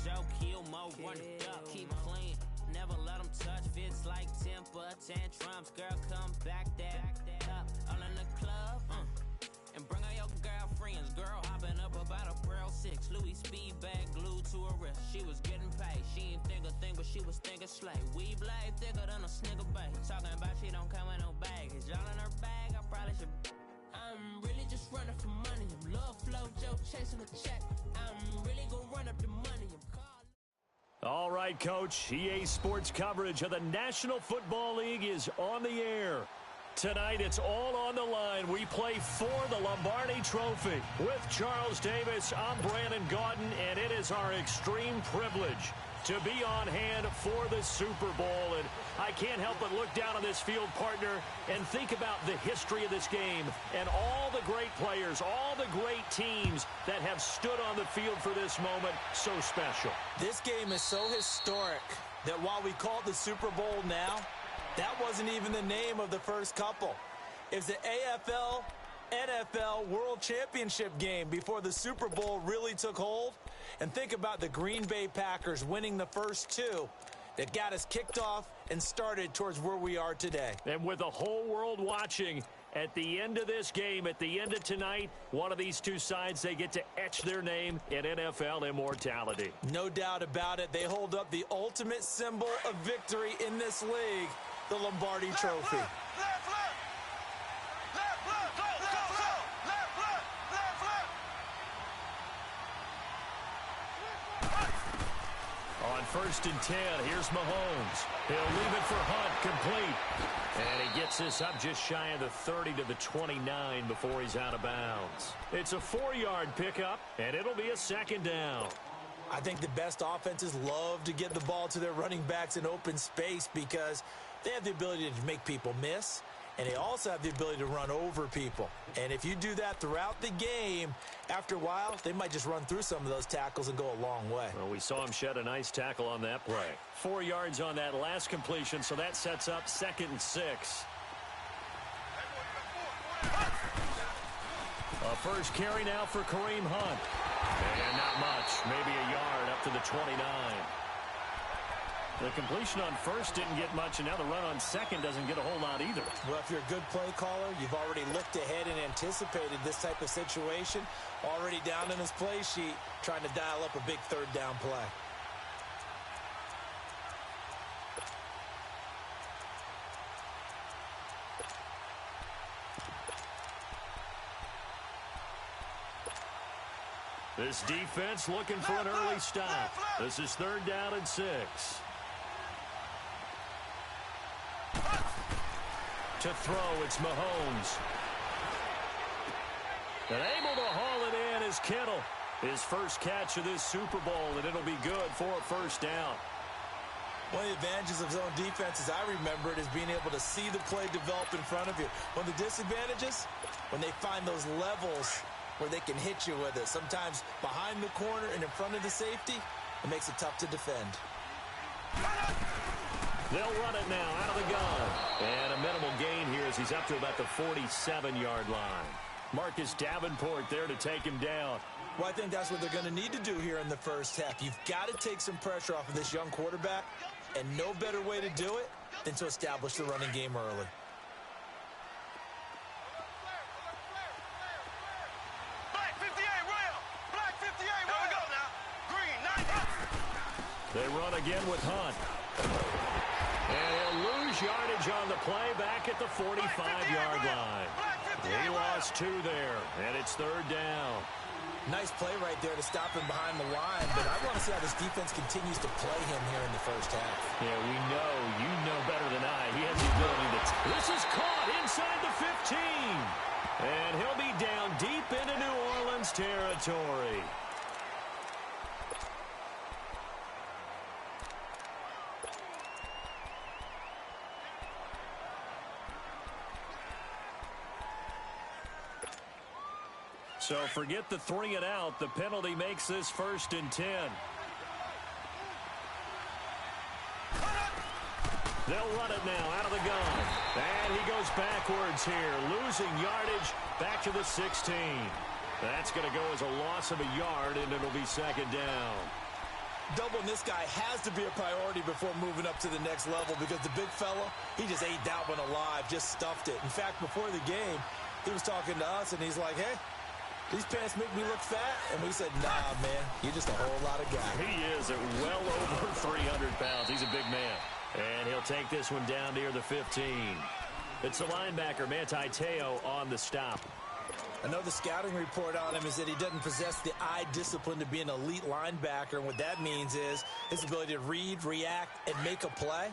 Joe, kill Mo, run it up, keep clean. Never let them touch, fits like temper tantrums. Girl, come back that up, all in the club, and bring all your girlfriends. Girl, hopping up about a Pearl 6, Louis speed bag glued to her wrist. She was getting paid, she ain't think a thing, but she was thinking slay. We blade thicker than a snigger bag. Talking about she don't come with no baggage. Y'all in her bag, I probably should. I'm really just running for money. I'm love flow, Joe, chasing a check. I'm really gonna run up the money. I'm calling. All right, Coach. EA Sports coverage of the National Football League is on the air. Tonight, it's all on the line. We play for the Lombardi Trophy. With Charles Davis, I'm Brandon Gaudin, and it is our extreme privilege to be on hand for the Super Bowl. And I can't help but look down on this field, partner, and think about the history of this game and all the great players, all the great teams that have stood on the field for this moment. So special. This game is so historic that while we call it the Super Bowl now, that wasn't even the name of the first couple. It was the AFL NFL World Championship game before the Super Bowl really took hold. And think about the Green Bay Packers winning the first two that got us kicked off and started towards where we are today. And with the whole world watching, at the end of this game, at the end of tonight, one of these two sides, they get to etch their name in NFL immortality. No doubt about it. They hold up the ultimate symbol of victory in this league, the Lombardi Trophy. On 1st and 10, here's Mahomes. He'll leave it for Hunt, complete. And he gets this up just shy of the 30 to the 29 before he's out of bounds. It's a 4-yard pickup, and it'll be a second down. I think the best offenses love to get the ball to their running backs in open space because they have the ability to make people miss, and they also have the ability to run over people. And if you do that throughout the game, after a while, they might just run through some of those tackles and go a long way. Well, we saw him shed a nice tackle on that play. 4 yards on that last completion, so that sets up 2nd and 6. A first carry now for Kareem Hunt. And not much, maybe a yard up to the 29. The completion on first didn't get much, and now the run on second doesn't get a whole lot either. Well, if you're a good play caller, you've already looked ahead and anticipated this type of situation. Already down in his play sheet, trying to dial up a big third down play. This defense looking for an early stop. This is 3rd down and 6. To throw, it's Mahomes. And able to haul it in is Kittle. His first catch of this Super Bowl, and it'll be good for a first down. One of the advantages of zone defense, as I remember it, is being able to see the play develop in front of you. One of the disadvantages, when they find those levels where they can hit you with it. Sometimes behind the corner and in front of the safety, it makes it tough to defend. They'll run it now out of the gun. And a minimal gain here as he's up to about the 47-yard line. Marcus Davenport there to take him down. Well, I think that's what they're going to need to do here in the first half. You've got to take some pressure off of this young quarterback, and no better way to do it than to establish the running game early. They run again with Hunt. And he'll lose yardage on the play back at the 45-yard line. He lost 2 there, and it's 3rd down. Nice play right there to stop him behind the line, but I want to see how this defense continues to play him here in the first half. Yeah, we know. You know better than I. He has the ability to... This is caught inside the 15. And he'll be down deep into New Orleans territory. So forget the 3 and out. The penalty makes this 1st and 10. They'll run it now out of the gun. And he goes backwards here, losing yardage back to the 16. That's going to go as a loss of a yard, and it'll be 2nd down. Doubling this guy has to be a priority before moving up to the next level because the big fella, he just ate that one alive, just stuffed it. In fact, before the game, he was talking to us, and he's like, hey, these pants make me look fat. And we said, nah, man, you're just a whole lot of guy. He is at well over 300 pounds. He's a big man. And he'll take this one down near the 15. It's the linebacker, Manti Te'o, on the stop. I know the scouting report on him is that he doesn't possess the eye discipline to be an elite linebacker. And what that means is his ability to read, react, and make a play.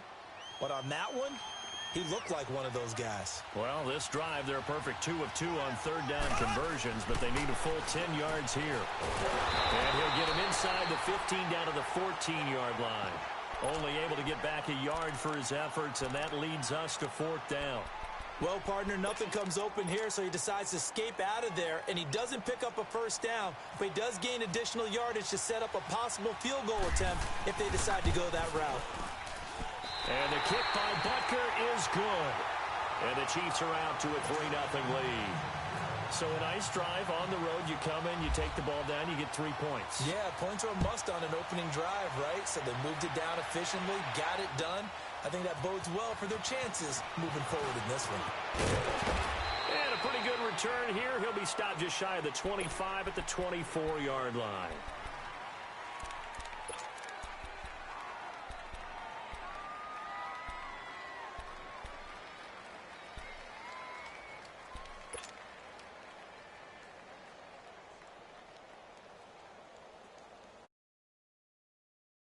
But on that one, he looked like one of those guys. Well, this drive, they're a perfect 2 of 2 on third down conversions, but they need a full 10 yards here. And he'll get him inside the 15 down to the 14-yard line. Only able to get back a yard for his efforts, and that leads us to fourth down. Well, partner, nothing comes open here, so he decides to escape out of there, and he doesn't pick up a first down, but he does gain additional yardage to set up a possible field goal attempt if they decide to go that route. And the kick by Butker is good. And the Chiefs are out to a 3-0 lead. So a nice drive on the road. You come in, you take the ball down, you get 3 points. Yeah, points are a must on an opening drive, right? So they moved it down efficiently, got it done. I think that bodes well for their chances moving forward in this one. And a pretty good return here. He'll be stopped just shy of the 25 at the 24-yard line.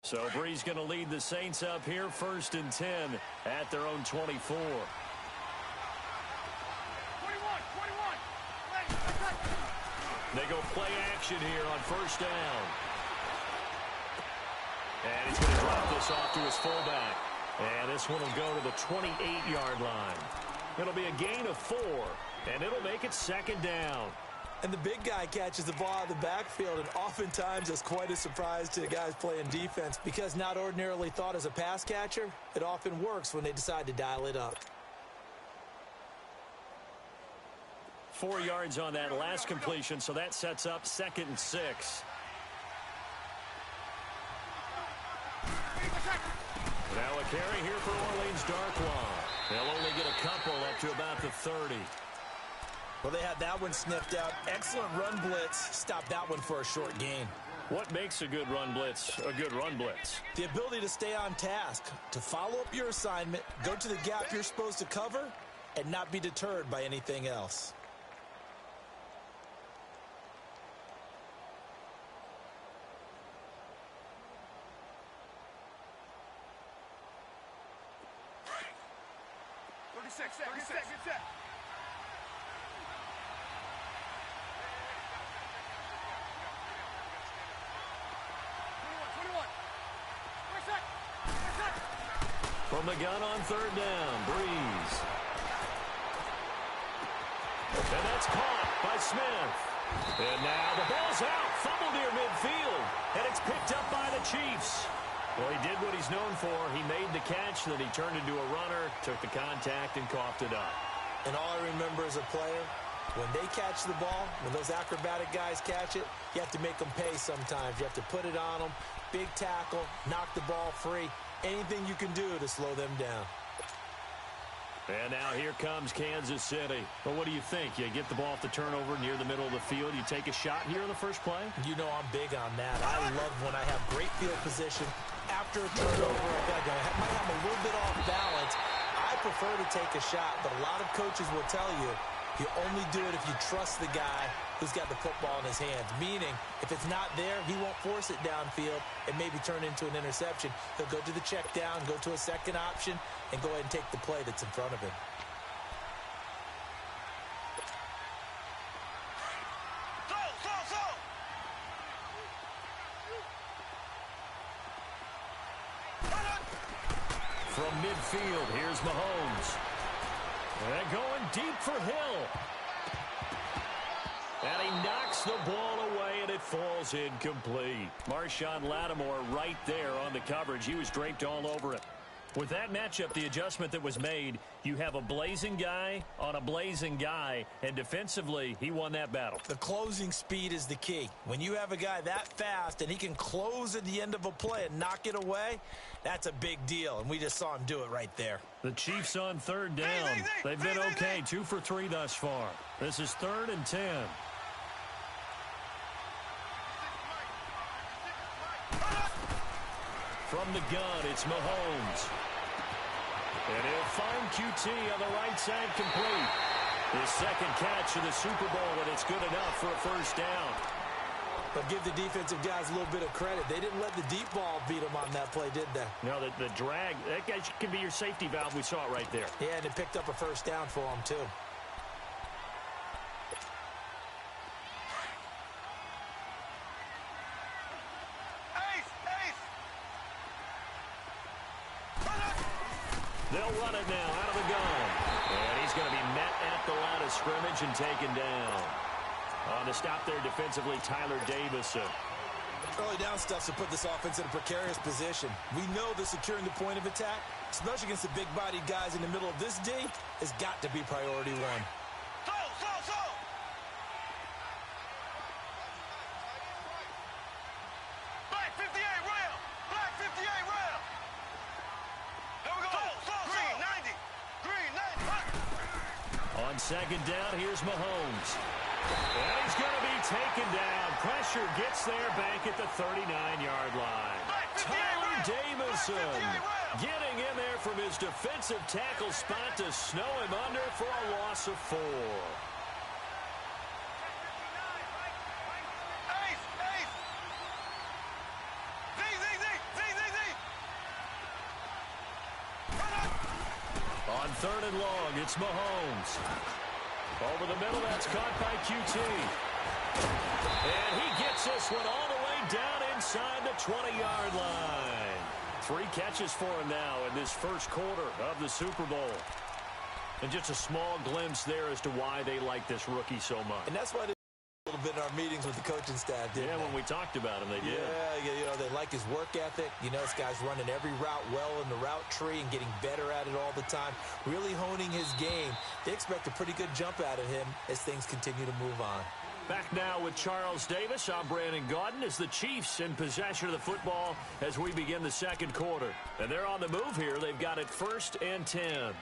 So Bree's going to lead the Saints up here, 1st and 10 at their own 24. 21. They go play action here on 1st down. And he's going to drop this off to his fullback. And this one will go to the 28-yard line. It'll be a gain of 4, and it'll make it 2nd down. And the big guy catches the ball out of the backfield, and oftentimes it's quite a surprise to the guys playing defense because not ordinarily thought as a pass catcher, it often works when they decide to dial it up. 4 yards on that last completion, so that sets up 2nd and 6. Now a carry here for Orleans Darkwa. They'll only get a couple up to about the 30. Well, they had that one sniffed out. Excellent run blitz. Stopped that one for a short gain. What makes a good run blitz a good run blitz? The ability to stay on task, to follow up your assignment, go to the gap you're supposed to cover, and not be deterred by anything else. Set. From the gun on 3rd down, Breeze. And that's caught by Smith. And now the ball's out, fumbled near midfield, and it's picked up by the Chiefs. Well, he did what he's known for. He made the catch, then he turned into a runner, took the contact, and coughed it up. And all I remember as a player, when they catch the ball, when those acrobatic guys catch it, you have to make them pay sometimes. You have to put it on them, big tackle, knock the ball free. Anything you can do to slow them down. And now here comes Kansas City. Well, what do you think? You get the ball off the turnover near the middle of the field. You take a shot here in the first play? You know I'm big on that. I love when I have great field position. After a turnover, I might have a little bit off balance. I prefer to take a shot, but a lot of coaches will tell you, you only do it if you trust the guy who's got the football in his hands. Meaning, if it's not there, he won't force it downfield and maybe turn into an interception. He'll go to the check down, go to a second option, and go ahead and take the play that's in front of him. From midfield, here's Mahomes. And going deep for Hill. And he knocks the ball away, and it falls incomplete. Marshawn Lattimore right there on the coverage. He was draped all over it. With that matchup, the adjustment that was made, you have a blazing guy on a blazing guy, and defensively, he won that battle. The closing speed is the key. When you have a guy that fast and he can close at the end of a play and knock it away, that's a big deal, and we just saw him do it right there. The Chiefs on third down. They've been okay, 2 for 3 thus far. This is 3rd and 10. From the gun, it's Mahomes. And he'll find QT on the right side complete. His second catch of the Super Bowl, and it's good enough for a first down. But give the defensive guys a little bit of credit. They didn't let the deep ball beat them on that play, did they? No, the drag, that guy can be your safety valve. We saw it right there. Yeah, and it picked up a first down for them, too. They'll run it now out of the gun. And he's going to be met at the line of scrimmage and taken down. On the stop there defensively, Tyler Davison. Early down stuff to put this offense in a precarious position. We know that securing the point of attack, especially against the big-bodied guys in the middle of this D, has got to be priority one. Black 58 rail! Black 58 rail! There we go! Green 90! Green 90! On second down, here's Mahomes. And he's going to be taken down. Pressure gets there back at the 39-yard line. Tyler Davison getting in there from his defensive tackle spot to snow him under for a loss of 4. On 3rd and long, it's Mahomes. Over the middle, that's caught by QT. And he gets this one all the way down inside the 20-yard line. 3 catches for him now in this first quarter of the Super Bowl. And just a small glimpse there as to why they like this rookie so much. And that's why they a little bit in our meetings with the coaching staff, didn't they? When we talked about him, they did. Yeah, you know, they like his work ethic. You know, this guy's running every route well in the route tree and getting better at it all the time, really honing his game. They expect a pretty good jump out of him as things continue to move on. Back now with Charles Davis. I'm Brandon Gaudin as the Chiefs in possession of the football as we begin the second quarter. And they're on the move here. They've got it 1st and 10.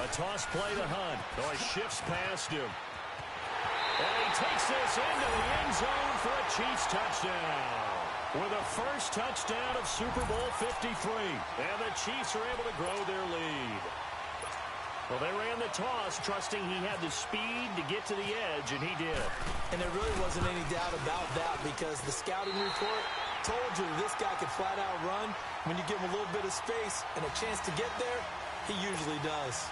A toss play to Hunt. Oh, he shifts past him. And he takes this into the end zone for a Chiefs touchdown. With a first touchdown of Super Bowl 53. And the Chiefs are able to grow their lead. Well, they ran the toss, trusting he had the speed to get to the edge, and he did. And there really wasn't any doubt about that because the scouting report told you this guy could flat out run. When you give him a little bit of space and a chance to get there, he usually does.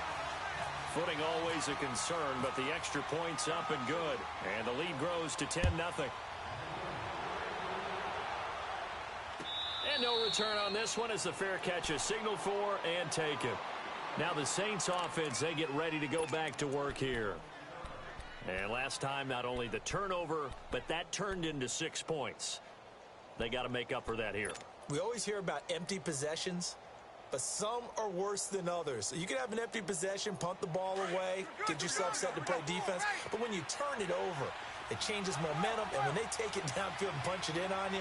Footing always a concern, but the extra point's up and good. And the lead grows to 10-0. And no return on this one as the fair catch is signaled for and taken. Now the Saints offense, they get ready to go back to work here. And last time, not only the turnover, but that turned into 6 points. They got to make up for that here. We always hear about empty possessions, but some are worse than others. You can have an empty possession, punt the ball away, get yourself set to play defense, but when you turn it over, it changes momentum, and when they take it downfield and punch it in on you,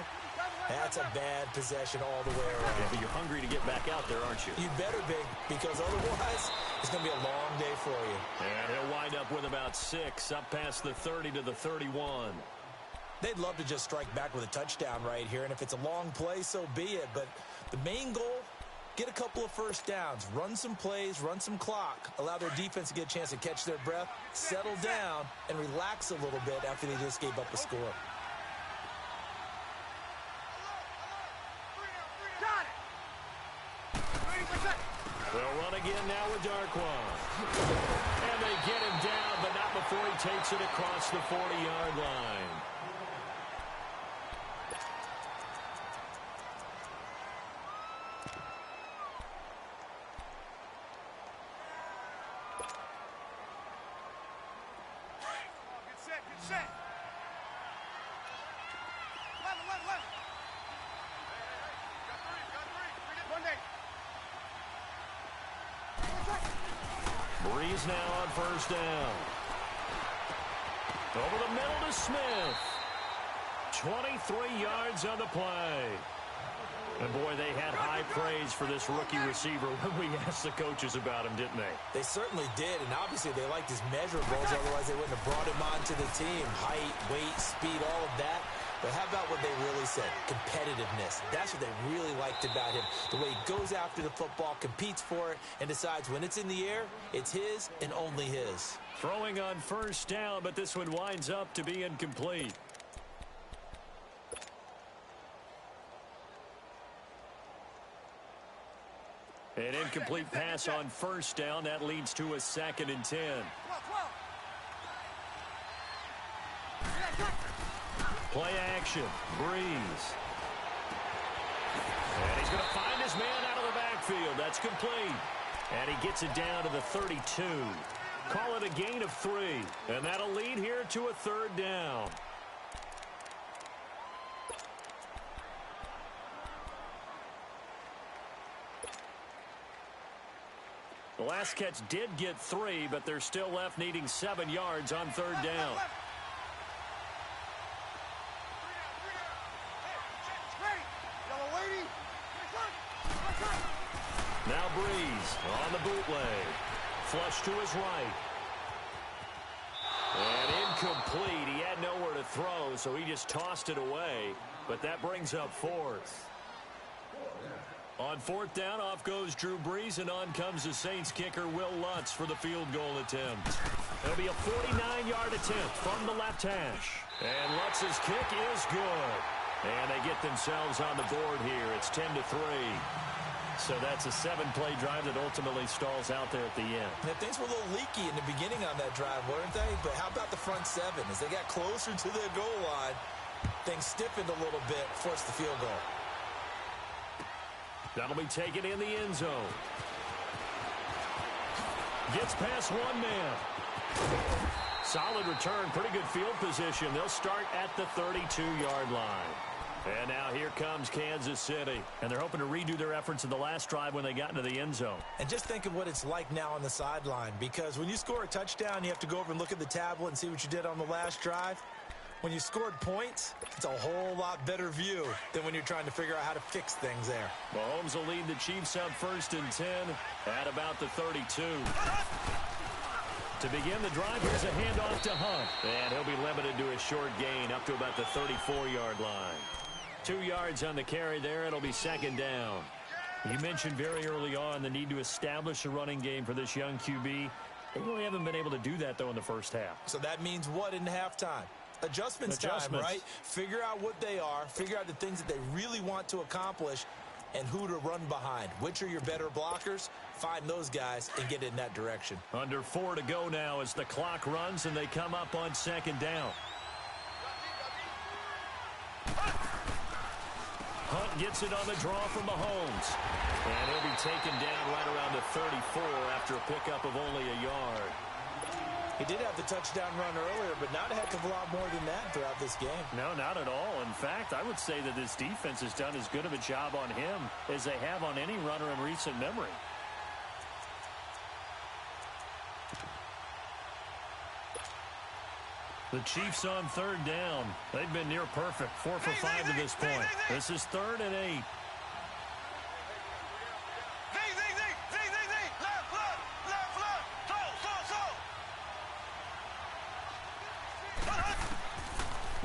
that's a bad possession all the way around. Yeah, but you're hungry to get back out there, aren't you? You better be, because otherwise, it's going to be a long day for you. And he'll wind up with about 6, up past the 30 to the 31. They'd love to just strike back with a touchdown right here, and if it's a long play, so be it. But the main goal, get a couple of first downs, run some plays, run some clock, allow their defense to get a chance to catch their breath, settle down, and relax a little bit after they just gave up a score. They'll run again now with Darquan. And they get him down, but not before he takes it across the 40-yard line. Set. Left. Got three. Breeze now on first down. Over the middle to Smith. 23 yards on the play. And, boy, they had high praise for this rookie receiver when we asked the coaches about him, didn't they? They certainly did, and obviously they liked his measurables. Otherwise, they wouldn't have brought him onto the team. Height, weight, speed, all of that. But how about what they really said? Competitiveness. That's what they really liked about him. The way he goes after the football, competes for it, and decides when it's in the air, it's his and only his. Throwing on first down, but this one winds up to be incomplete. An incomplete pass on first down. That leads to a 2nd and 10. Play action. Breeze. And he's going to find his man out of the backfield. That's complete. And he gets it down to the 32. Call it a gain of 3. And that'll lead here to a 3rd down. The last catch did get 3, but they're still left needing 7 yards on 3rd down. Now Breeze on the bootleg. Flush to his right. And incomplete. He had nowhere to throw, so he just tossed it away. But that brings up 4th. On 4th down, off goes Drew Brees, and on comes the Saints kicker, Will Lutz, for the field goal attempt. It'll be a 49-yard attempt from the left hash. And Lutz's kick is good. And they get themselves on the board here. It's 10-3. So that's a 7-play drive that ultimately stalls out there at the end. Now, things were a little leaky in the beginning on that drive, weren't they? But how about the front 7? As they got closer to the goal line, things stiffened a little bit, forced the field goal. That'll be taken in the end zone. Gets past one man. Solid return, pretty good field position. They'll start at the 32-yard line. And now here comes Kansas City. And they're hoping to redo their efforts in the last drive when they got into the end zone. And just think of what it's like now on the sideline. Because when you score a touchdown, you have to go over and look at the tablet and see what you did on the last drive. When you scored points, it's a whole lot better view than when you're trying to figure out how to fix things there. Mahomes will lead the Chiefs up 1st and 10 at about the 32. To begin the drive, here's a handoff to Hunt. And he'll be limited to a short gain up to about the 34-yard line. 2 yards on the carry there. It'll be 2nd down. You mentioned very early on the need to establish a running game for this young QB. They really haven't been able to do that, though, in the first half. So that means what in halftime? Adjustments time, right? Figure out what they are, figure out the things that they really want to accomplish, and who to run behind. Which are your better blockers? Find those guys and get in that direction. Under 4 to go now as the clock runs and they come up on 2nd down. Hunt gets it on the draw from Mahomes. And he'll be taken down right around the 34 after a pickup of only a yard. He did have the touchdown run earlier, but not a heck of a lot more than that throughout this game. No, not at all. In fact, I would say that this defense has done as good of a job on him as they have on any runner in recent memory. The Chiefs on 3rd down. They've been near perfect, 4 for 5 to this point. This is 3rd and 8.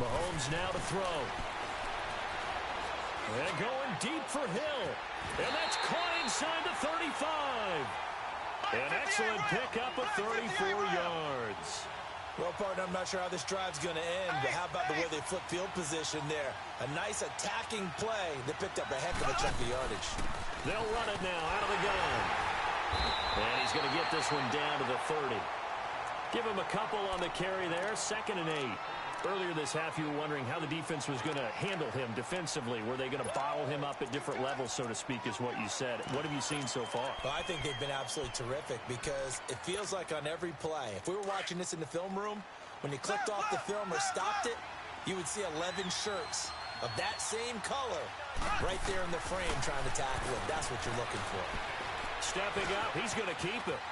Mahomes now to throw. And going deep for Hill. And that's caught inside the 35. An excellent pickup of 34 yards. Well, partner, I'm not sure how this drive's going to end, but how about the way they flip field position there? A nice attacking play that picked up a heck of a chunk of yardage. They'll run it now out of the gun. And he's going to get this one down to the 30. Give him a couple on the carry there, 2nd and 8. Earlier this half, you were wondering how the defense was going to handle him defensively. Were they going to bottle him up at different levels, so to speak, is what you said. What have you seen so far? Well, I think they've been absolutely terrific because it feels like on every play, if we were watching this in the film room, when you clicked off the film or stopped it, you would see 11 shirts of that same color right there in the frame trying to tackle it. That's what you're looking for. Stepping up, he's going to keep it.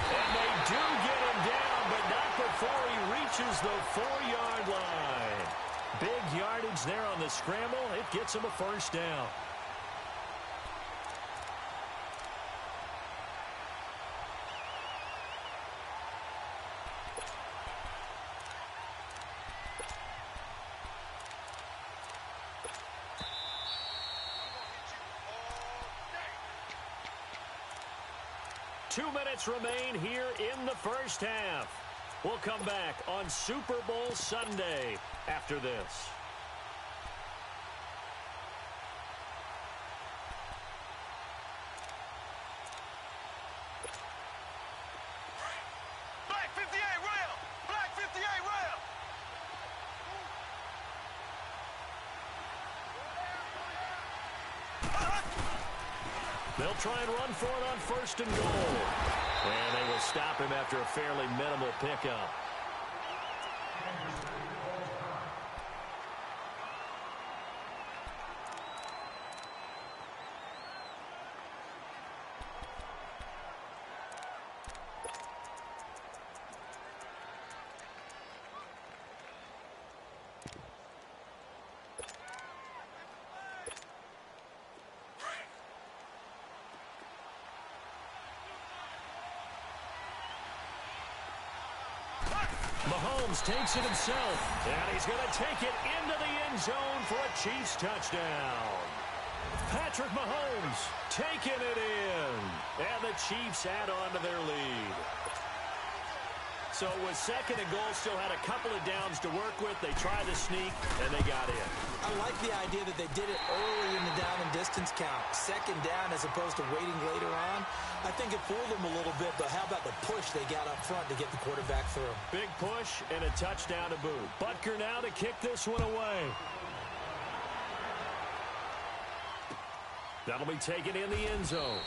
And they do get him down, but not before he reaches the 4-yard line. Big yardage there on the scramble. It gets him a first down. Two minutes remain here in the first half. We'll come back on Super Bowl Sunday after this. Black 58 rail! Black 58 rail! They'll try and run for it on first and goal. And they will stop him after a fairly minimal pickup. Mahomes takes it himself, and he's going to take it into the end zone for a Chiefs touchdown. Patrick Mahomes taking it in, and the Chiefs add on to their lead. So it was second and goal, still had a couple of downs to work with. They tried to sneak, and they got in. I like the idea that they did it early in the down and distance count. Second down as opposed to waiting later on. I think it fooled them a little bit, but how about the push they got up front to get the quarterback through? Big push and a touchdown to boot. Butker now to kick this one away. That'll be taken in the end zone.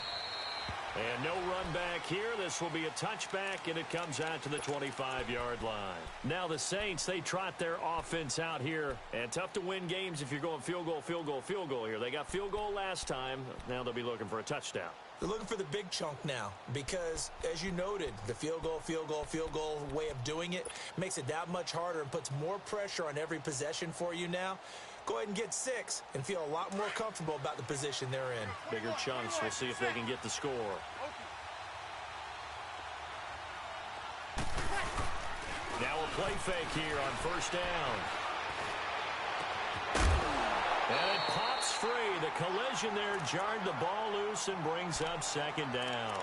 And no run back here. This will be a touchback, and it comes out to the 25-yard line. Now the Saints, they trot their offense out here. And tough to win games if you're going field goal, field goal, field goal here. They got field goal last time. Now they'll be looking for a touchdown. They're looking for the big chunk now because, as you noted, the field goal way of doing it makes it that much harder and puts more pressure on every possession for you now. Go ahead and get 6 and feel a lot more comfortable about the position they're in. Bigger chunks. We'll see if they can get the score. Now a play fake here on first down. And it pops free. The collision there jarred the ball loose and brings up second down.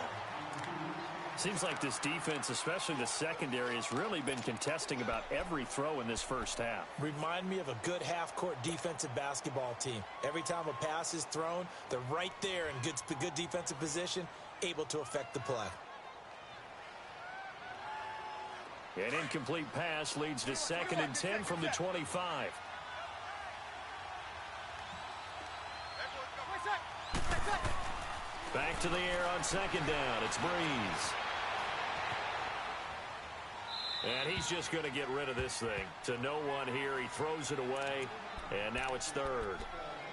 Seems like this defense, especially the secondary, has really been contesting about every throw in this first half. Remind me of a good half-court defensive basketball team. Every time a pass is thrown, they're right there in good defensive position, able to affect the play. An incomplete pass leads to 2nd and 10 from the 25. Back to the air on second down. It's Breeze. And he's just going to get rid of this thing. To no one here. He throws it away. And now it's 3rd.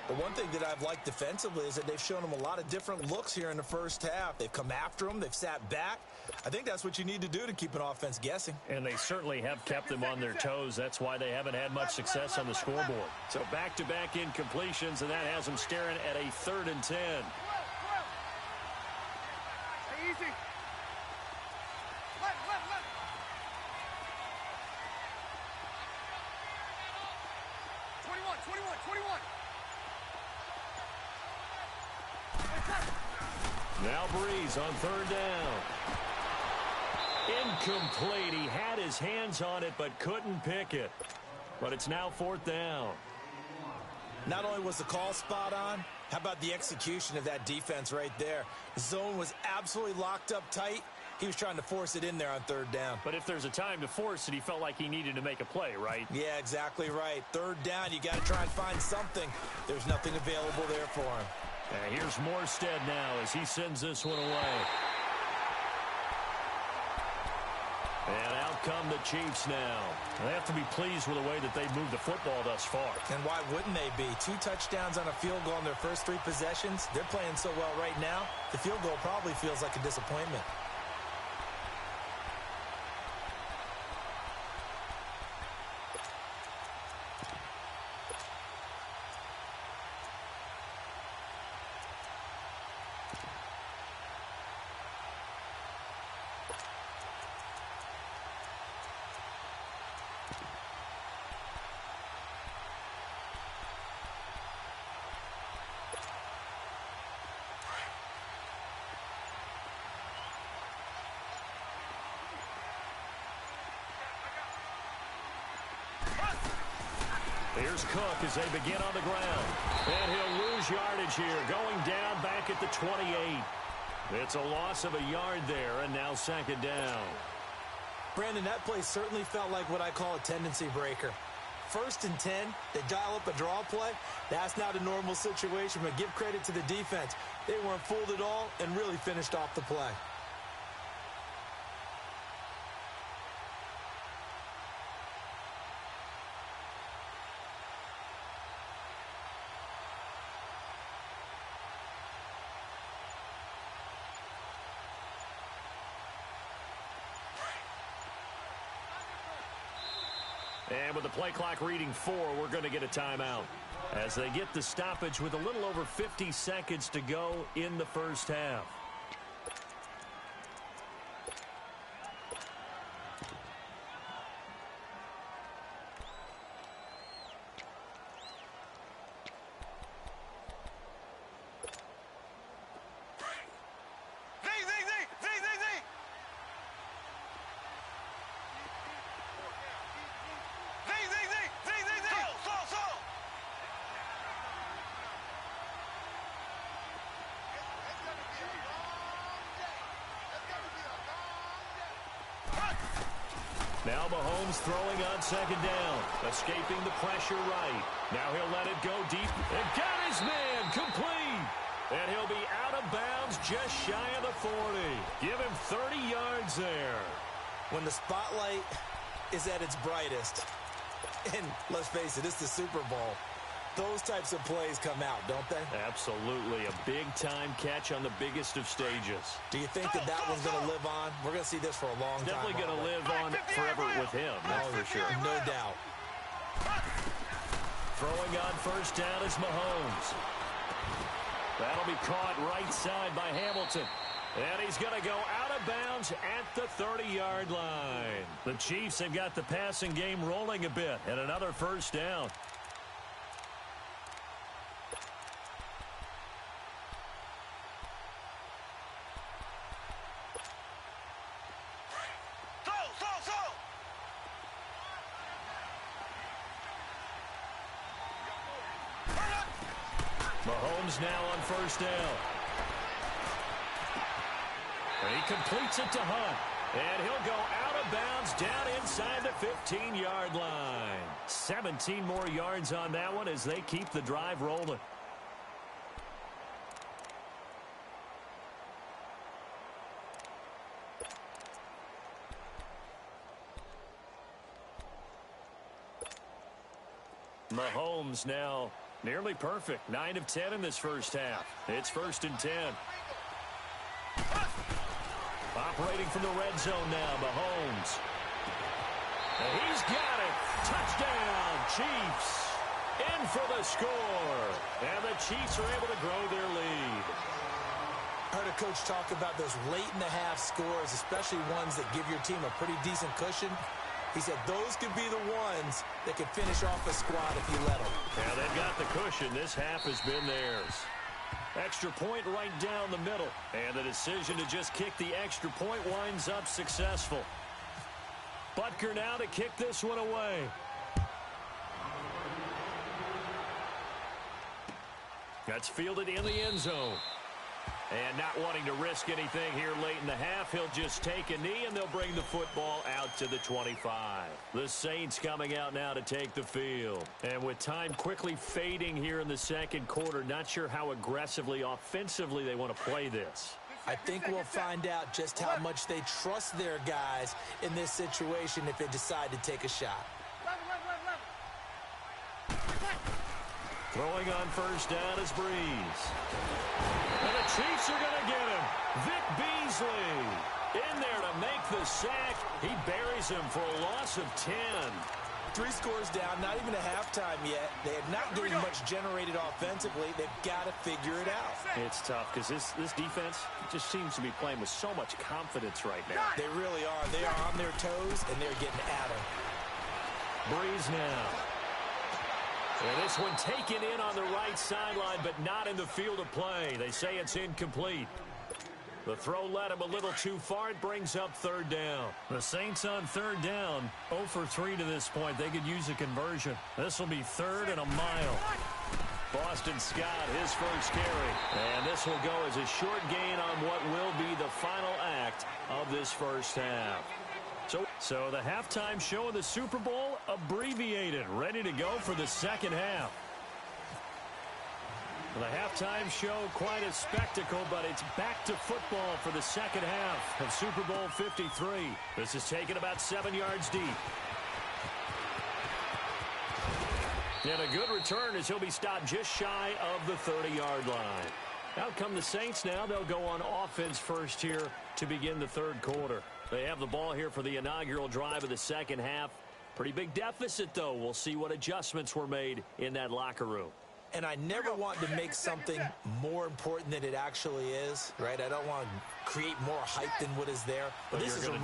The one thing that I've liked defensively is that they've shown them a lot of different looks here in the first half. They've come after them. They've sat back. I think that's what you need to do to keep an offense guessing. And they certainly have kept them on their toes. That's why they haven't had much success on the scoreboard. So back-to-back incompletions, and that has them staring at a 3rd and 10. Easy. Left. 21. Now Breeze on 3rd down. Incomplete. He had his hands on it but couldn't pick it. But it's now 4th down. Not only was the call spot on, how about the execution of that defense right there? The zone was absolutely locked up tight, He was trying to force it in there on third down. But if there's a time to force it, he felt like he needed to make a play, right? Yeah, exactly right. Third down, you got to try and find something. There's nothing available there for him. And here's Morstead now as he sends this one away. And out come the Chiefs now. They have to be pleased with the way that they've moved the football thus far. And why wouldn't they be? 2 touchdowns on a field goal in their first 3 possessions. They're playing so well right now, the field goal probably feels like a disappointment. Here's Cook as they begin on the ground. And he'll lose yardage here, going down back at the 28. It's a loss of a yard there, and now second down. Brandon, that play certainly felt like what I call a tendency breaker. 1st and 10, they dial up a draw play. That's not a normal situation, but give credit to the defense. They weren't fooled at all and really finished off the play. And with the play clock reading 4, we're going to get a timeout as they get the stoppage with a little over 50 seconds to go in the first half. Now Mahomes throwing on second down, escaping the pressure right. Now he'll let it go deep and got his man complete. And he'll be out of bounds just shy of the 40. Give him 30 yards there. When the spotlight is at its brightest, and let's face it, it's the Super Bowl, those types of plays come out, don't they? Absolutely. A big-time catch on the biggest of stages. Do you think that one's going to live on? We're going to see this for a long time. Definitely going to live on forever with him, that's for sure. No doubt. Throwing on first down is Mahomes. That'll be caught right side by Hamilton. And he's going to go out of bounds at the 30-yard line. The Chiefs have got the passing game rolling a bit, and another first down. Mahomes now on first down. And he completes it to Hunt. And he'll go out of bounds down inside the 15-yard line. 17 more yards on that one as they keep the drive rolling. Mahomes now nearly perfect. 9 of 10 in this first half. It's 1st and 10. Operating from the red zone now, Mahomes. And he's got it. Touchdown, Chiefs. In for the score. And the Chiefs are able to grow their lead. I heard a coach talk about those late-in-the-half scores, especially ones that give your team a pretty decent cushion. He said those could be the ones that could finish off a squad if you let them. Yeah, they've got the cushion. This half has been theirs. Extra point right down the middle. And the decision to just kick the extra point winds up successful. Butker now to kick this one away. That's fielded in the end zone. And not wanting to risk anything here late in the half, he'll just take a knee, and they'll bring the football out to the 25. The Saints coming out now to take the field. And with time quickly fading here in the second quarter, not sure how aggressively, offensively they want to play this. I think we'll find out just how much they trust their guys in this situation if they decide to take a shot. Throwing on first down is Breeze. And the Chiefs are going to get him. Vic Beasley in there to make the sack. He buries him for a loss of 10. 3 scores down, not even a halftime yet. They have not getting much generated offensively. They've got to figure it out. It's tough because this defense just seems to be playing with so much confidence right now. They really are. They are on their toes, and they're getting at them. Breeze now. And this one taken in on the right sideline, but not in the field of play. They say it's incomplete. The throw led him a little too far. It brings up third down. The Saints on third down, 0 for 3 to this point. They could use a conversion. This will be 3rd and a mile. Boston Scott, his first carry. And this will go as a short gain on what will be the final act of this first half. So the halftime show of the Super Bowl abbreviated, ready to go for the second half. The halftime show, quite a spectacle, but it's back to football for the second half of Super Bowl 53. This is taken about 7 yards deep. And a good return as he'll be stopped just shy of the 30-yard line. Out come the Saints now. They'll go on offense first here to begin the third quarter. They have the ball here for the inaugural drive of the second half. Pretty big deficit, though. We'll see what adjustments were made in that locker room. And I never want to make something more important than it actually is, right? I don't want to create more hype than what is there. But this is I'm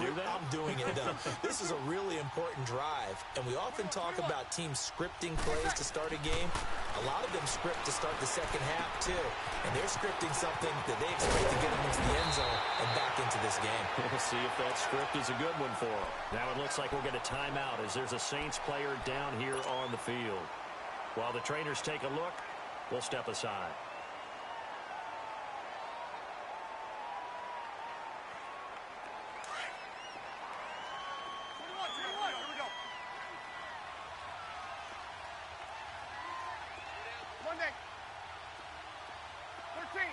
doing it. This is a really important drive. And we often talk about teams scripting plays to start a game. A lot of them script to start the second half, too. And they're scripting something that they expect to get them into the end zone and back into this game. We'll see if that script is a good one for them. Now it looks like we'll get a timeout as there's a Saints player down here on the field. While the trainers take a look, we'll step aside. Here we go. Monday. 13.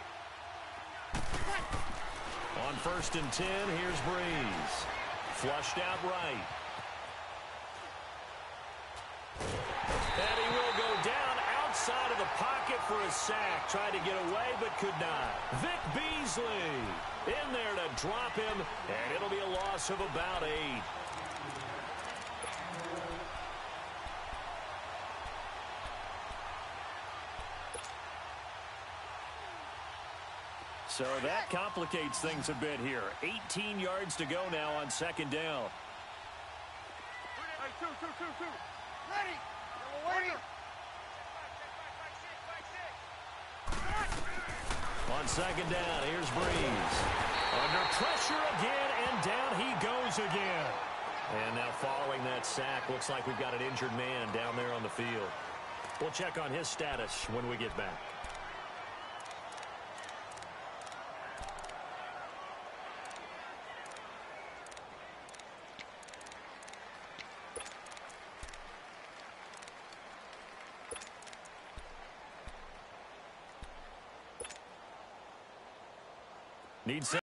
On 1st and 10, here's Breeze. Flushed out right. And he will go down outside of the pocket for a sack. Tried to get away, but could not. Vic Beasley in there to drop him, and it'll be a loss of about 8. So that complicates things a bit here. 18 yards to go now on second down. Hey, two. Ready. Ready. On second down, here's Breeze. Under pressure again, and down he goes again. And now following that sack, looks like we've got an injured man down there on the field. We'll check on his status when we get back. Needs some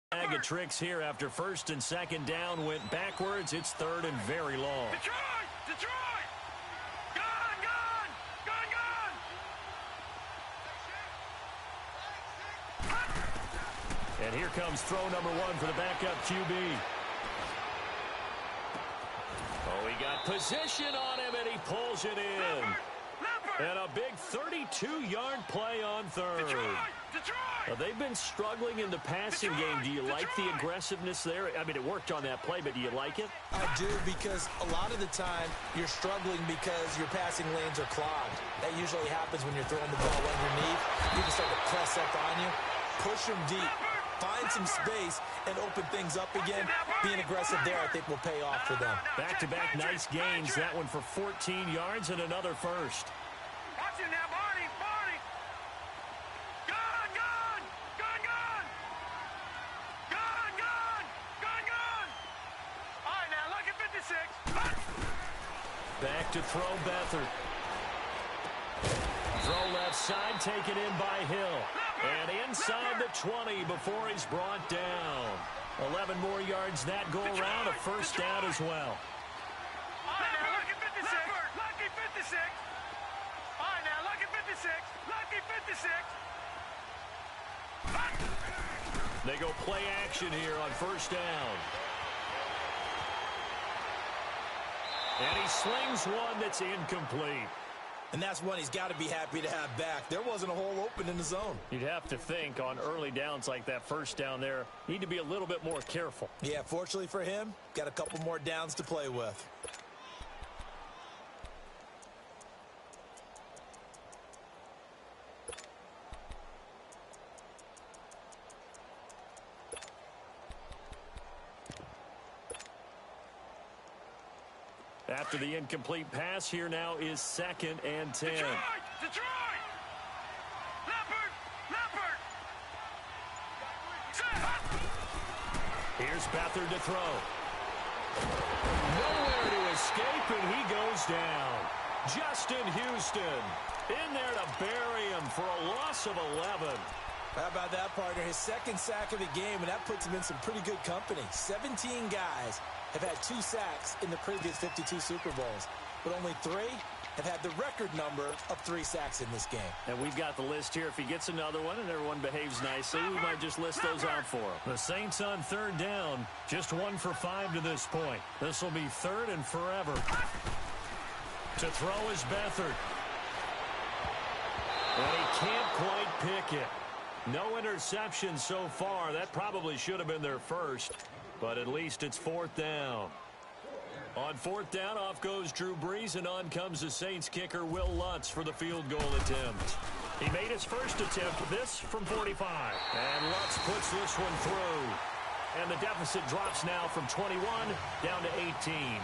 bag of tricks here after first and second down went backwards. It's third and very long. Detroit! Gun! And here comes throw number 1 for the backup QB. Oh, he got position on him, and he pulls it in. And a big 32-yard play on third. Detroit! They've been struggling in the passing game. Do you like the aggressiveness there? I mean, it worked on that play, but do you like it? I do, because a lot of the time you're struggling because your passing lanes are clogged. That usually happens when you're throwing the ball underneath. You can start to press up on you, push them deep, find some space, and open things up again. Being aggressive there, I think, will pay off for them. Back-to-back nice gains. That one for 14 yards and another first. Watch it now, Barney! Gun! Back to throw Beathard. Throw left side, taken in by Hill. And inside the 20 before he's brought down. 11 more yards that go around, a first down as well. Lucky 56. Lucky 56. All right, now, lucky 56. Lucky 56. They go play action here on first down. And he slings one that's incomplete. And that's one he's got to be happy to have back. There wasn't a hole open in the zone. You'd have to think on early downs like that first down there, need to be a little bit more careful. Yeah, fortunately for him, got a couple more downs to play with. After the incomplete pass, here now is 2nd and 10. Detroit! Leopard! Here's Beathard to throw. Nowhere to escape, and he goes down. Justin Houston in there to bury him for a loss of 11. How about that, partner? His 2nd sack of the game, and that puts him in some pretty good company. 17 guys have had 2 sacks in the previous 52 Super Bowls, but only 3 have had the record number of 3 sacks in this game. And we've got the list here. If he gets another one and everyone behaves nicely, we might just list those out for him. The Saints on 3rd down, just 1 for 5 to this point. This will be 3rd and forever. To throw is Beathard. And he can't quite pick it. No interception so far. That probably should have been their first. But at least it's 4th down. On 4th down, off goes Drew Brees, and on comes the Saints kicker, Will Lutz, for the field goal attempt. He made his first attempt, this from 45. And Lutz puts this one through. And the deficit drops now from 21 down to 18.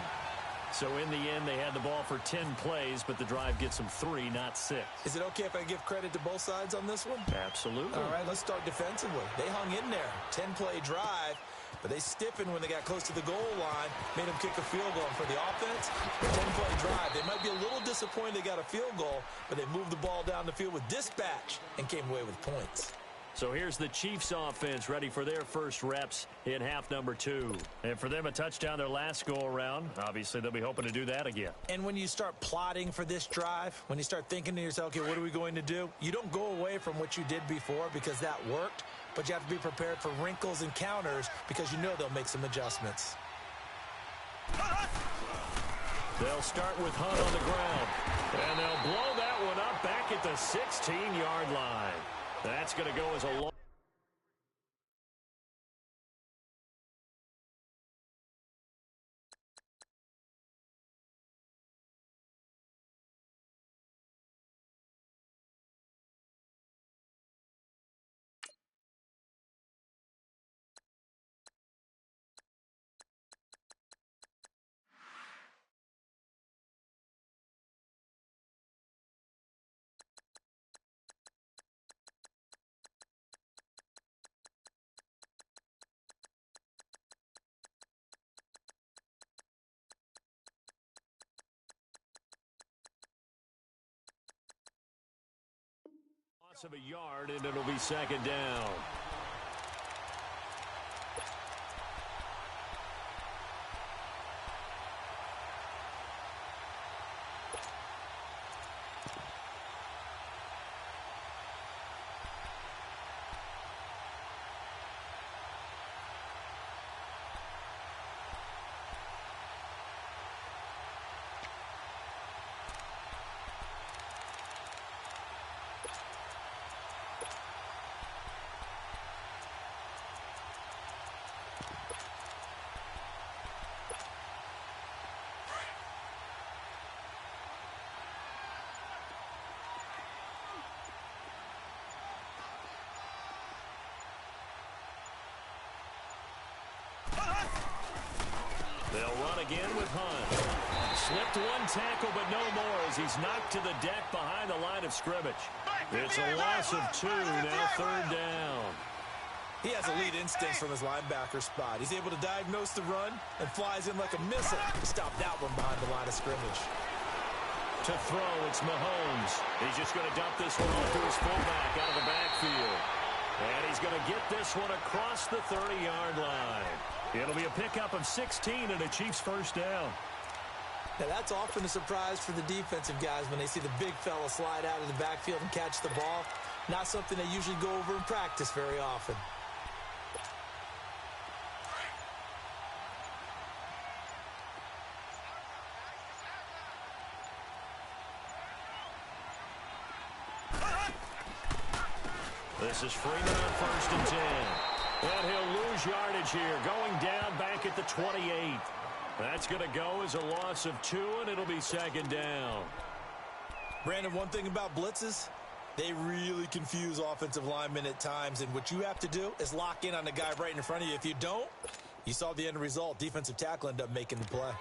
So in the end, they had the ball for 10 plays, but the drive gets them 3, not 6. Is it okay if I give credit to both sides on this one? Absolutely. All right, let's start defensively. They hung in there. 10-play drive. But they stiffened when they got close to the goal line, made them kick a field goal. And for the offense, 10-play drive. They might be a little disappointed they got a field goal, but they moved the ball down the field with dispatch and came away with points. So here's the Chiefs offense ready for their first reps in half number 2. And for them, a touchdown their last go-around. Obviously, they'll be hoping to do that again. And when you start plotting for this drive, when you start thinking to yourself, okay, what are we going to do? You don't go away from what you did before because that worked. But you have to be prepared for wrinkles and counters because you know they'll make some adjustments. They'll start with Hunt on the ground. And they'll blow that one up back at the 16-yard line. That's going to go as a long... of a yard, and it'll be 2nd down. They'll run again with Hunt. Slipped one tackle, but no more as he's knocked to the deck behind the line of scrimmage. It's a loss of 2, now 3rd down. He has elite instincts from his linebacker spot. He's able to diagnose the run and flies in like a missile. Stop that one behind the line of scrimmage. To throw, it's Mahomes. He's just going to dump this one off to his fullback out of the backfield. And he's going to get this one across the 30-yard line. It'll be a pickup of 16 and a Chiefs first down. Now, that's often a surprise for the defensive guys when they see the big fella slide out of the backfield and catch the ball. Not something they usually go over in practice very often. This is Freeman on 1st and 10. And he'll lose yardage here, going down back at the 28. That's going to go as a loss of 2, and it'll be 2nd down. Brandon, one thing about blitzes, they really confuse offensive linemen at times, and what you have to do is lock in on the guy right in front of you. If you don't, you saw the end result. Defensive tackle ended up making the play.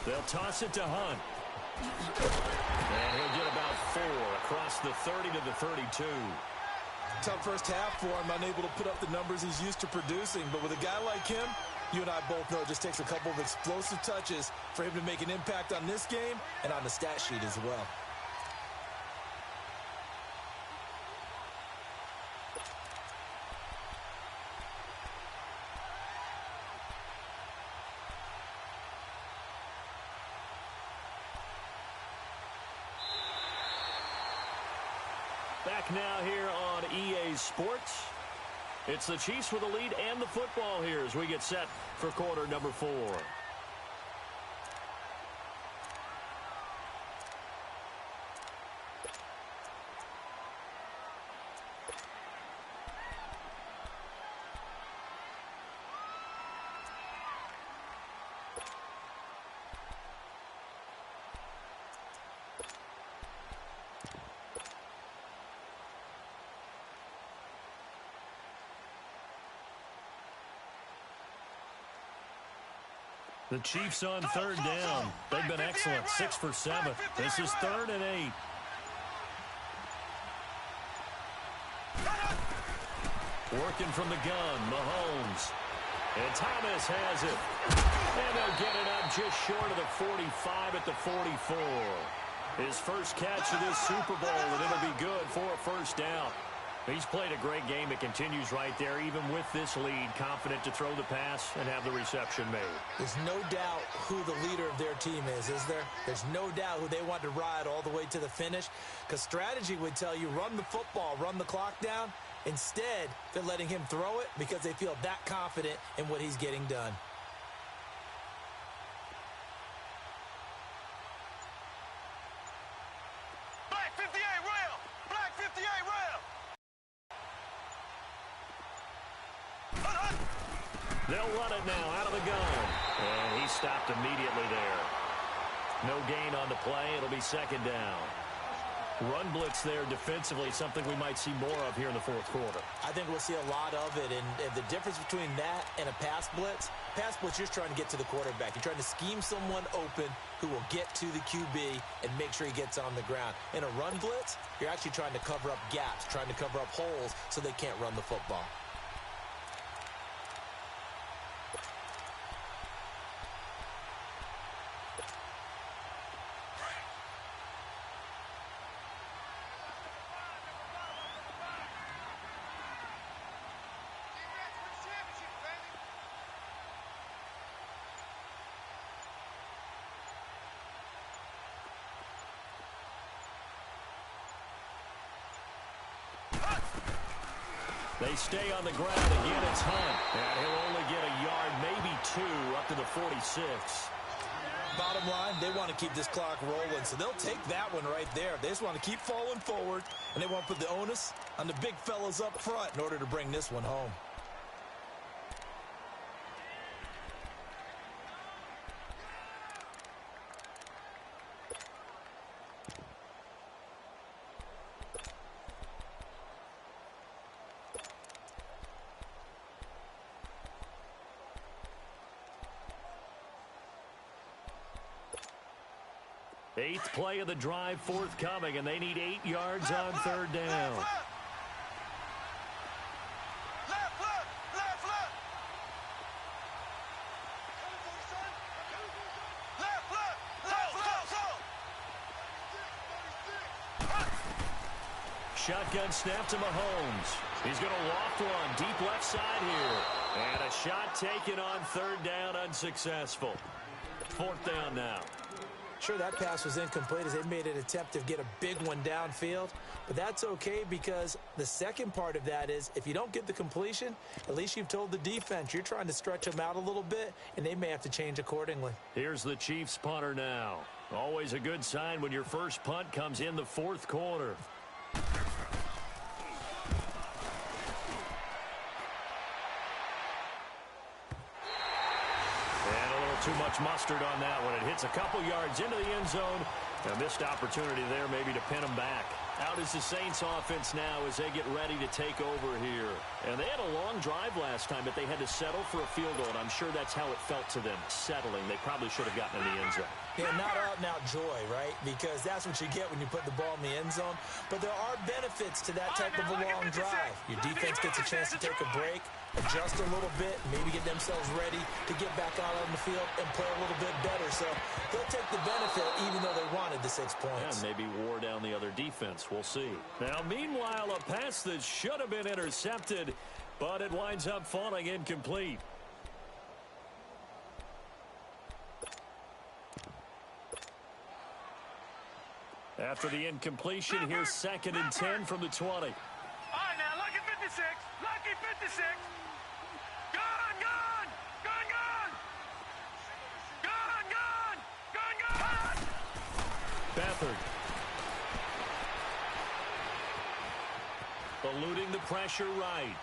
They'll toss it to Hunt. And he'll get about 4 across the 30 to the 32. Tough first half for him, unable to put up the numbers he's used to producing. But with a guy like him, you and I both know it just takes a couple of explosive touches for him to make an impact on this game and on the stat sheet as well. Back now here on EA Sports. It's the Chiefs with the lead and the football here as we get set for quarter number 4. The Chiefs on 3rd down. They've been excellent. 6 for 7. This is 3rd and 8. Working from the gun, Mahomes. And Thomas has it. And they'll get it up just short of the 45 at the 44. His first catch of this Super Bowl, and it'll be good for a first down. He's played a great game. It continues right there, even with this lead, confident to throw the pass and have the reception made. There's no doubt who the leader of their team is there? There's no doubt who they want to ride all the way to the finish, because strategy would tell you run the football, run the clock down. Instead, they're letting him throw it because they feel that confident in what he's getting done. Black 58 rail! Black 58 rail! They'll run it now out of the gun. And he stopped immediately there. No gain on the play. It'll be 2nd down. Run blitz there defensively, something we might see more of here in the 4th quarter. I think we'll see a lot of it, and the difference between that and a pass blitz, you're trying to get to the quarterback. You're trying to scheme someone open who will get to the QB and make sure he gets on the ground. In a run blitz, you're actually trying to cover up gaps, trying to cover up holes so they can't run the football. They stay on the ground. Again, it's Hunt. And he'll only get a yard, maybe 2, up to the 46. Bottom line, they want to keep this clock rolling, so they'll take that one right there. They just want to keep falling forward, and they want to put the onus on the big fellas up front in order to bring this one home. Eighth play of the drive forthcoming, and they need 8 yards on third down. Shotgun snap to Mahomes. He's going to loft one deep left side here. And a shot taken on third down, unsuccessful. Fourth down now. Sure, that pass was incomplete as they made an attempt to get a big one downfield. But that's okay because the second part of that is if you don't get the completion, at least you've told the defense you're trying to stretch them out a little bit, and they may have to change accordingly. Here's the Chiefs punter now. Always a good sign when your first punt comes in the fourth quarter. Too much mustard on that one. It hits a couple yards into the end zone. A missed opportunity there maybe to pin them back. Out is the Saints offense now as they get ready to take over here. And they had a long drive last time, but they had to settle for a field goal, and I'm sure that's how it felt to them, settling. They probably should have gotten in the end zone. Yeah, not out-and-out joy, right? Because that's what you get when you put the ball in the end zone. But there are benefits to that type of a long drive. Your defense gets a chance to take a break, adjust a little bit, maybe get themselves ready to get back out on the field and play a little bit better. So they'll take the benefit even though they wanted the 6 points. And maybe wore down the other defense. We'll see. Now, meanwhile, a pass that should have been intercepted, but it winds up falling incomplete. After the incompletion, here's 2nd and 10 from the 20. All right, now, lucky 56. Lucky 56. Gone, gone. Gone, gone. Gone, gone. Gone, gone. Beathard. Eluding the pressure right.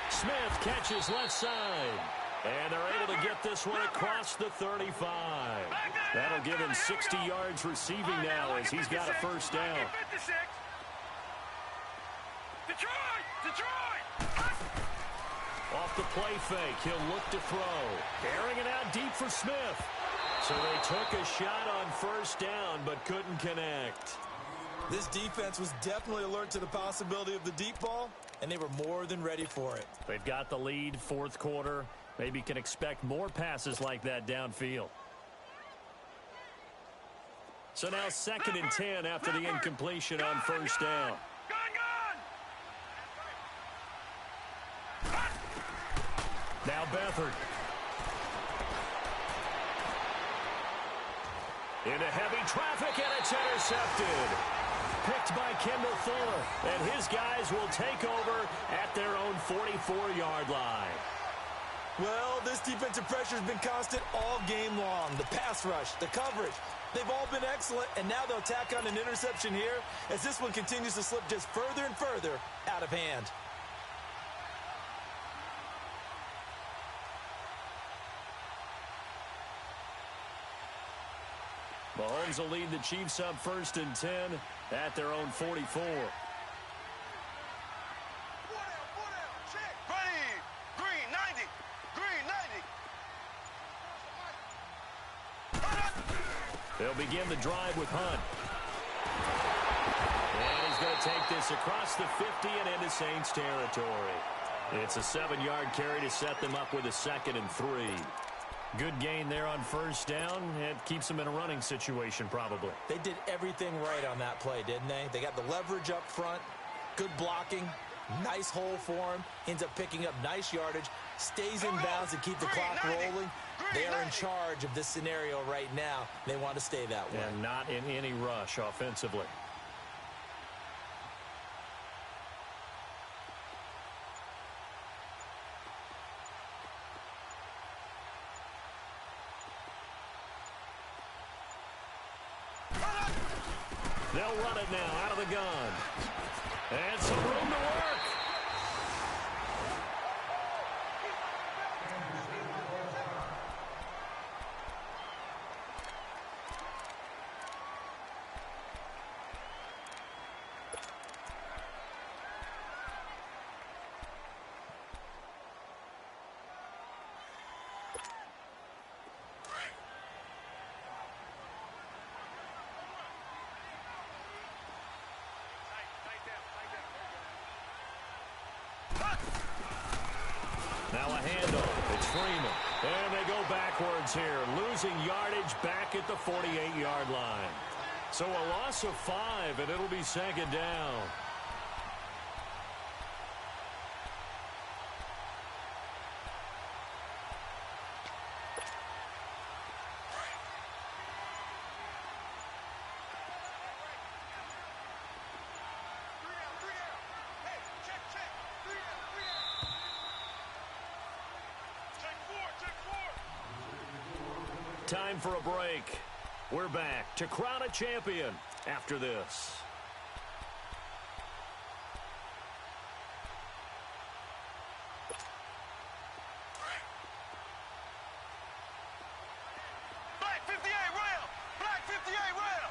Smith catches left side. And they're able to get this one across the 35. That'll give him 60 yards receiving now as he's got a first down. Off the play fake, he'll look to throw. Airing it out deep for Smith. So they took a shot on first down but couldn't connect. This defense was definitely alert to the possibility of the deep ball, and they were more than ready for it. They've got the lead, fourth quarter. Maybe can expect more passes like that downfield. So now 2nd and 10 after the incompletion on first down. Now Beathard. Into heavy traffic, and it's intercepted. Picked by Kendall Fuller, and his guys will take over at their own 44-yard line. Well, this defensive pressure has been constant all game long. The pass rush, the coverage, they've all been excellent, and now they'll tack on an interception here as this one continues to slip just further and further out of hand. Mahomes will lead the Chiefs up 1st and 10 at their own 44. They'll begin the drive with Hunt. And he's going to take this across the 50 and into Saints territory. It's a 7-yard carry to set them up with a 2nd and 3. Good gain there on first down. It keeps them in a running situation probably. They did everything right on that play, didn't they? They got the leverage up front, good blocking, nice hole for him, ends up picking up nice yardage, stays in bounds and keep the clock rolling. They are in charge of this scenario right now. They want to stay that way. And not in any rush offensively. They'll run it now out of the gun. And some room to work. Now a handoff. It's Freeman. And they go backwards here, losing yardage back at the 48-yard line. So a loss of 5, and it'll be second down. Time for a break. We're back to crown a champion after this. Black 58 rail! Black 58 rail!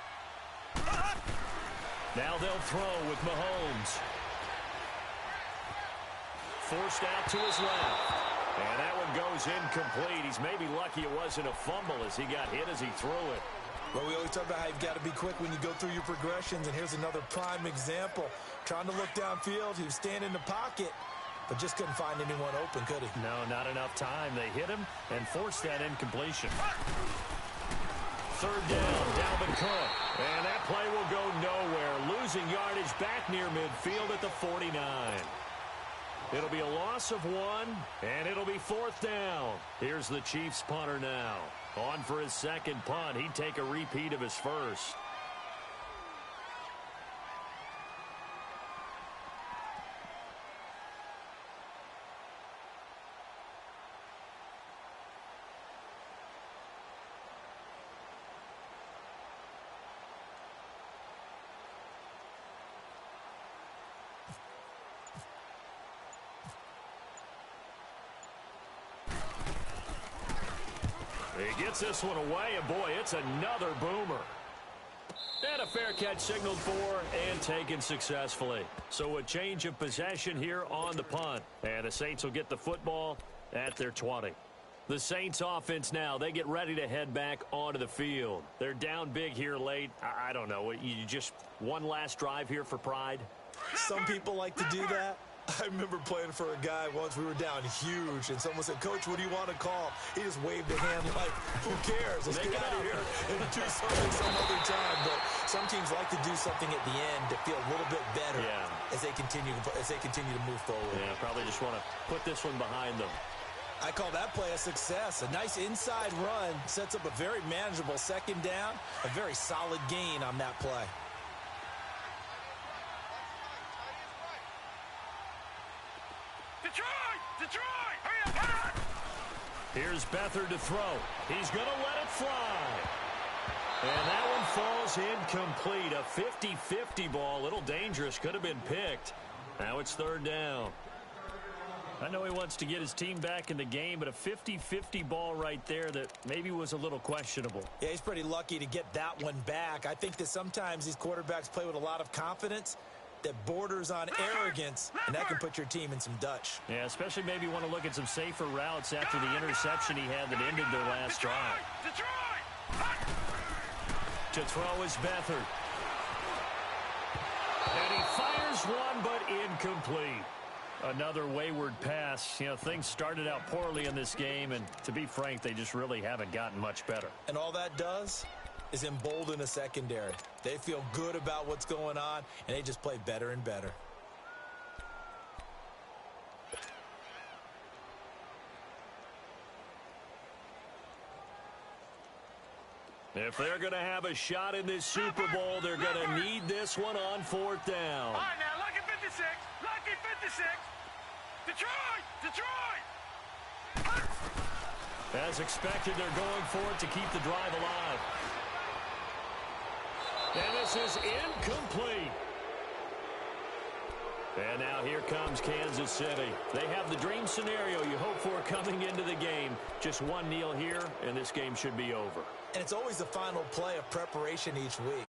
Now they'll throw with Mahomes. Forced out to his left. And that one goes incomplete. He's maybe lucky it wasn't a fumble as he got hit as he threw it. Well, we always talk about how you've got to be quick when you go through your progressions, and here's another prime example. Trying to look downfield, he was standing in the pocket, but just couldn't find anyone open, could he? No, not enough time. They hit him and forced that incompletion. Third down, Dalvin Cook. And that play will go nowhere. Losing yardage back near midfield at the 49. It'll be a loss of 1, and it'll be fourth down. Here's the Chiefs punter now. On for his second punt. He'd take a repeat of his first. He gets this one away, and boy, it's another boomer. And a fair catch signaled for and taken successfully. So a change of possession here on the punt. And the Saints will get the football at their 20. The Saints offense now, they get ready to head back onto the field. They're down big here late. I don't know, you just one last drive here for pride? Some people like to do that. I remember playing for a guy once. We were down huge, and someone said, "Coach, what do you want to call?" He just waved a hand like, "Who cares? Let's get out of here and do something some other time." But some teams like to do something at the end to feel a little bit better as they continue to move forward. Yeah, probably just want to put this one behind them. I call that play a success. A nice inside run sets up a very manageable second down, a very solid gain on that play. Detroit! Hurry up! Here's Beathard to throw. He's going to let it fly. And that one falls incomplete. A 50-50 ball. A little dangerous. Could have been picked. Now it's third down. I know he wants to get his team back in the game, but a 50-50 ball right there that maybe was a little questionable. Yeah, he's pretty lucky to get that one back. I think that sometimes these quarterbacks play with a lot of confidence that borders on arrogance, and that can put your team in some Dutch. Yeah, especially maybe want to look at some safer routes after the interception he had that ended their last drive. To throw is Beathard. And he fires one, but incomplete. Another wayward pass. You know, things started out poorly in this game, and to be frank, they just really haven't gotten much better. And all that does is embolden a secondary. They feel good about what's going on, and they just play better and better. If they're going to have a shot in this Super Bowl, they're going to need this one on fourth down. All right, now, lucky 56. Lucky 56. Detroit! As expected, they're going for it to keep the drive alive. And this is incomplete. And now here comes Kansas City. They have the dream scenario you hope for coming into the game. Just one kneel here, and this game should be over. And it's always the final play of preparation each week.